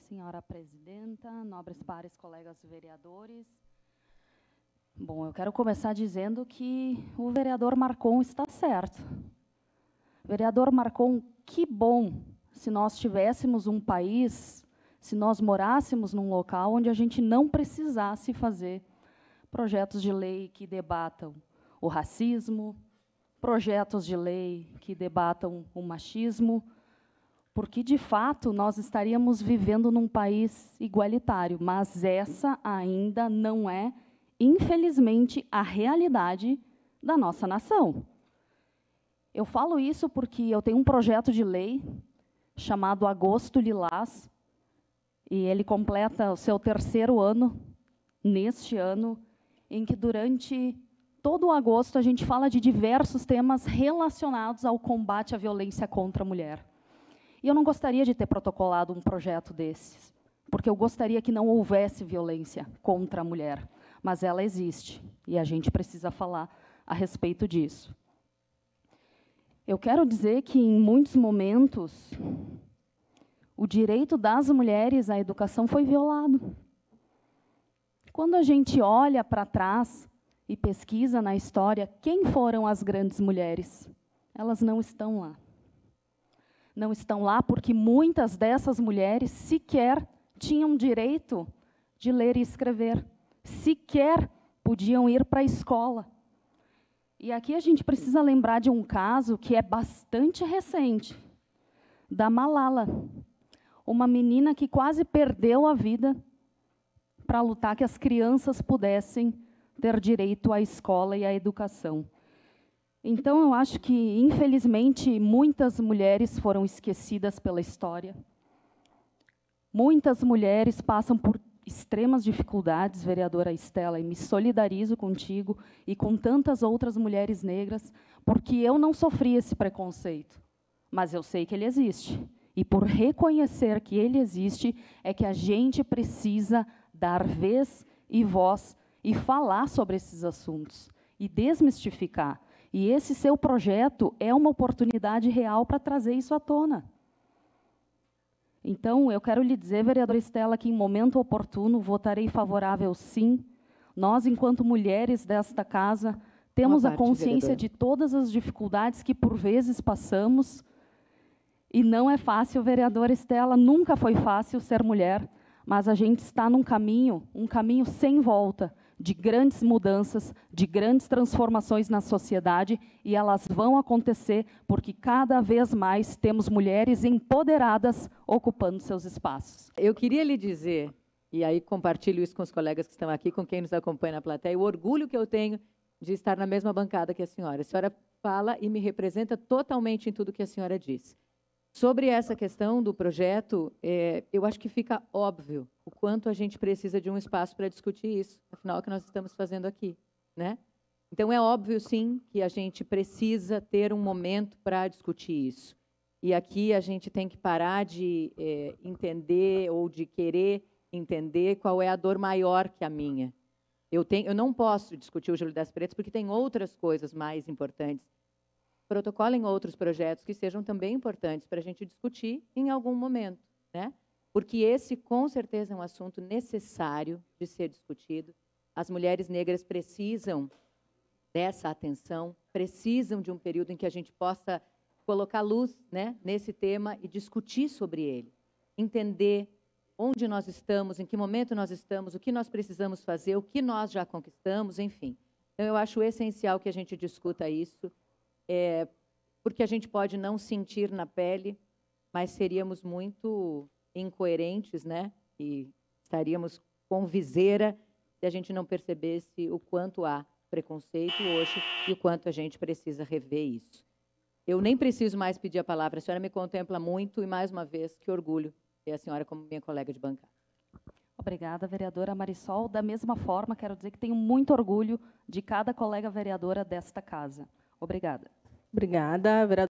senhora presidenta, nobres pares, colegas vereadores. Bom, eu quero começar dizendo que o vereador Marcon está certo. Vereador Marcon, que bom se nós tivéssemos um país, se nós morássemos num local onde a gente não precisasse fazer projetos de lei que debatam o racismo, projetos de lei que debatam o machismo, porque, de fato, nós estaríamos vivendo num país igualitário, mas essa ainda não é, infelizmente, a realidade da nossa nação. Eu falo isso porque eu tenho um projeto de lei chamado Agosto Lilás, e ele completa o seu 3º ano, neste ano, em que, durante todo o agosto, a gente fala de diversos temas relacionados ao combate à violência contra a mulher. E eu não gostaria de ter protocolado um projeto desses, porque eu gostaria que não houvesse violência contra a mulher, mas ela existe, e a gente precisa falar a respeito disso. Eu quero dizer que, em muitos momentos, o direito das mulheres à educação foi violado. Quando a gente olha para trás e pesquisa na história quem foram as grandes mulheres, elas não estão lá. Não estão lá porque muitas dessas mulheres sequer tinham direito de ler e escrever, sequer podiam ir para a escola. E aqui a gente precisa lembrar de um caso que é bastante recente, da Malala, uma menina que quase perdeu a vida para lutar que as crianças pudessem ter direito à escola e à educação. Então, eu acho que, infelizmente, muitas mulheres foram esquecidas pela história. Muitas mulheres passam por extremas dificuldades, vereadora Estela, e me solidarizo contigo e com tantas outras mulheres negras, porque eu não sofri esse preconceito, mas eu sei que ele existe. E, por reconhecer que ele existe, é que a gente precisa dar vez e voz e falar sobre esses assuntos e desmistificar. E esse seu projeto é uma oportunidade real para trazer isso à tona. Então, eu quero lhe dizer, vereadora Estela, que em momento oportuno votarei favorável, sim. Nós, enquanto mulheres desta casa, temos a consciência de todas as dificuldades que, por vezes, passamos. E não é fácil, vereadora Estela, nunca foi fácil ser mulher, mas a gente está num caminho, um caminho sem volta, de grandes mudanças, de grandes transformações na sociedade, e elas vão acontecer porque cada vez mais temos mulheres empoderadas ocupando seus espaços. Eu queria lhe dizer, e aí compartilho isso com os colegas que estão aqui, com quem nos acompanha na plateia, o orgulho que eu tenho de estar na mesma bancada que a senhora. A senhora fala e me representa totalmente em tudo que a senhora disse. Sobre essa questão do projeto, eu acho que fica óbvio o quanto a gente precisa de um espaço para discutir isso, afinal, é o que nós estamos fazendo aqui, né? Então, é óbvio, sim, que a gente precisa ter um momento para discutir isso. E aqui a gente tem que parar de entender ou de querer entender qual é a dor maior que a minha. Eu não posso discutir o Júlio das Pretas porque tem outras coisas mais importantes. Protocolem outros projetos que sejam também importantes para a gente discutir em algum momento, né? Porque esse, com certeza, é um assunto necessário de ser discutido. As mulheres negras precisam dessa atenção, precisam de um período em que a gente possa colocar luz, né, nesse tema e discutir sobre ele. Entender onde nós estamos, em que momento nós estamos, o que nós precisamos fazer, o que nós já conquistamos, enfim. Então, eu acho essencial que a gente discuta isso, porque a gente pode não sentir na pele, mas seríamos muito incoerentes, né? E estaríamos com viseira se a gente não percebesse o quanto há preconceito hoje e o quanto a gente precisa rever isso. Eu nem preciso mais pedir a palavra, a senhora me contempla muito e, mais uma vez, que orgulho ter a senhora como minha colega de bancada. Obrigada, vereadora Marisol. Da mesma forma, quero dizer que tenho muito orgulho de cada colega vereadora desta casa. Obrigada. Obrigada, vereadora.